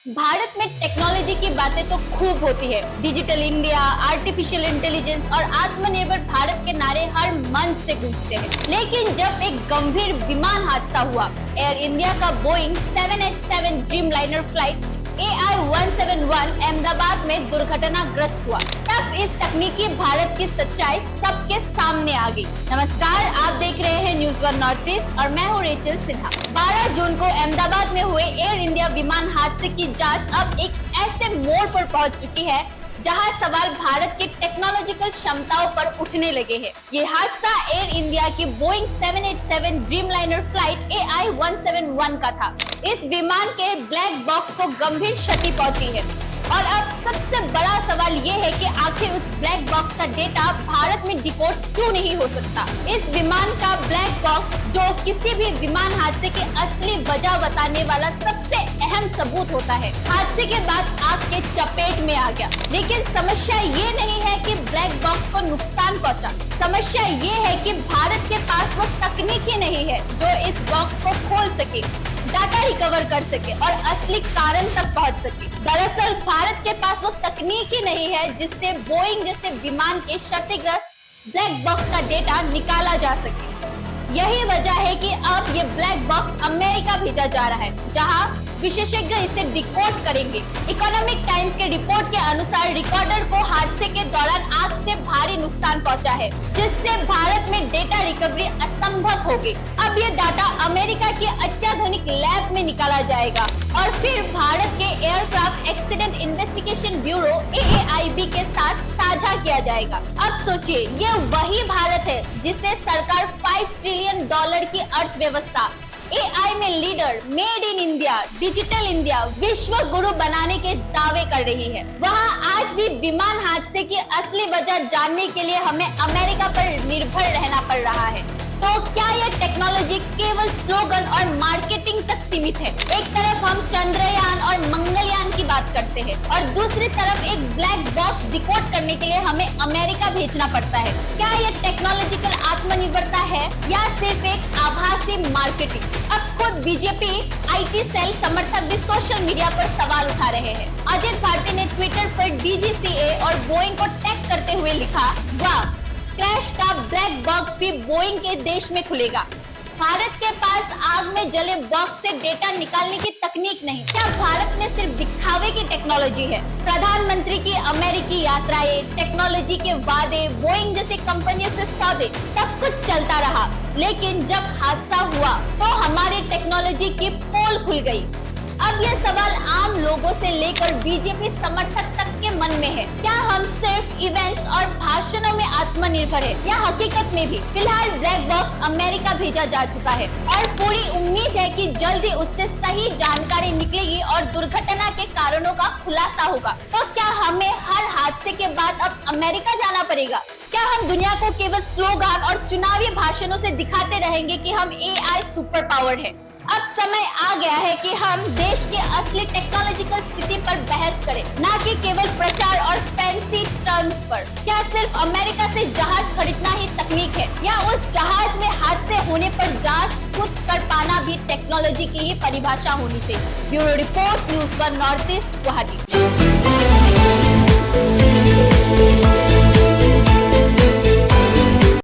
भारत में टेक्नोलॉजी की बातें तो खूब होती है। डिजिटल इंडिया, आर्टिफिशियल इंटेलिजेंस और आत्मनिर्भर भारत के नारे हर मन से गूंजते हैं। लेकिन जब एक गंभीर विमान हादसा हुआ, एयर इंडिया का Boeing 787 Dreamliner flight AI-171 Ahmedabad में दुर्घटनाग्रस्त हुआ, तब इस तकनीकी भारत की सच्चाई सबके सामने आ गई। नमस्कार, आप देख रहे हैं न्यूज़ वन नॉर्थ ईस्ट और मैं हूं रेचल सिन्हा। 12 जून को अहमदाबाद में हुए एयर इंडिया विमान हादसे की जांच अब एक ऐसे मोड़ पर पहुंच चुकी है जहां सवाल भारत की टेक्नोलॉजिकल क्षमताओं पर उठने लगे हैं। ये हादसा एयर इंडिया की बोइंग 787 ड्रीमलाइनर फ्लाइट AI-171 का था। इस विमान के ब्लैक बॉक्स को गंभीर क्षति पहुंची है और अब सबसे बड़ा सवाल ये है कि आखिर उस ब्लैक बॉक्स का डेटा भारत में डिकोड क्यों नहीं हो सकता। इस विमान का ब्लैक बॉक्स, जो किसी भी विमान हादसे की असली वजह बताने वाला सबसे अहम सबूत होता है, हादसे के बाद आग के चपेट में आ गया। लेकिन समस्या ये नहीं है कि ब्लैक बॉक्स को नुकसान पहुंचा, समस्या ये है कि भारत के पास वो तकनीक ही नहीं है जो इस बॉक्स को खोल सके, डाटा रिकवर कर सके और असली कारण तक पहुंच सके। दरअसल भारत के पास वो तकनीक ही नहीं है जिससे बोइंग जैसे विमान के क्षतिग्रस्त ब्लैक बॉक्स का डेटा निकाला जा सके। यही वजह है कि अब ये ब्लैक बॉक्स अमेरिका भेजा जा रहा है, जहां विशेषज्ञ इसे डिकोड करेंगे। इकोनॉमिक टाइम्स के रिपोर्ट के अनुसार रिकॉर्डर को हादसे के दौरान आग से भारी नुकसान पहुंचा है, जिससे भारत में डेटा रिकवरी असंभव होगी। अब ये डाटा अमेरिका की अत्याधुनिक लैब में निकाला जाएगा और फिर भारत के aircraft accident investigation bureau AAIB के साथ साझा किया जाएगा। अब सोचिए, ये वही भारत है जिसे सरकार $5 ट्रिलियन की अर्थव्यवस्था, AI में leader, made in India, digital India, विश्व गुरु बनाने के दावे कर रही है। वहाँ आज भी विमान हादसे की असली वजह जानने के लिए हमें अमेरिका पर निर्भर रहना पड़ रहा है। तो क्या ये टेक्नोलॉजी केवल स्लोगन और मार्केटिंग तक सीमित है? एक तरफ हम चंद्रयान और मंगलयान की बात करते हैं और दूसरी तरफ एक ब्लैक बॉक्स डिकोड करने के लिए हमें अमेरिका भेजना पड़ता है। क्या ये टेक्नोलॉजिकल आत्मनिर्भरता है या सिर्फ एक आभासी मार्केटिंग? अब खुद बीजेपी IT सेल समर्थक भी सोशल मीडिया पर सवाल उठा रहे हैं। अजित भारती ने ट्विटर पर DGCA और बोइंग को टैग करते हुए लिखा, वाह, क्रैश का ब्लैक बॉक्स भी बोइंग के देश में खुलेगा। भारत के पास आग में जले बॉक्स से डेटा निकालने की तकनीक नहीं, क्या भारत में सिर्फ दिखावे की टेक्नोलॉजी है? प्रधानमंत्री की अमेरिकी यात्राएं, टेक्नोलॉजी के वादे, बोइंग जैसी कंपनियों से सौदे, सब कुछ चलता रहा, लेकिन जब हादसा हुआ तो हमारी टेक्नोलॉजी की पोल खुल गई। अब ये सवाल आम लोगों से लेकर बीजेपी समर्थक तक के मन में है। क्या हम सिर्फ इवेंट्स और भाषणों में आत्मनिर्भर है या हकीकत में भी? फिलहाल ब्लैक बॉक्स अमेरिका भेजा जा चुका है और पूरी उम्मीद है कि जल्द ही उससे सही जानकारी निकलेगी और दुर्घटना के कारणों का खुलासा होगा। तो क्या हमें हर हादसे के बाद अब अमेरिका जाना पड़ेगा? क्या हम दुनिया को केवल स्लोगन और चुनावी भाषणों से दिखाते रहेंगे कि हम AI सुपर पावर है? अब समय आ गया है कि हम देश की असली टेक्नोलॉजिकल स्थिति पर बहस करें, न कि केवल प्रचार और फैंसी टर्म्स पर। क्या सिर्फ अमेरिका से जहाज खरीदना ही तकनीक है या उस जहाज में हादसे होने पर जांच खुद कर पाना भी टेक्नोलॉजी की ही परिभाषा होनी चाहिए? Bureau report, news one north east, Guwahati.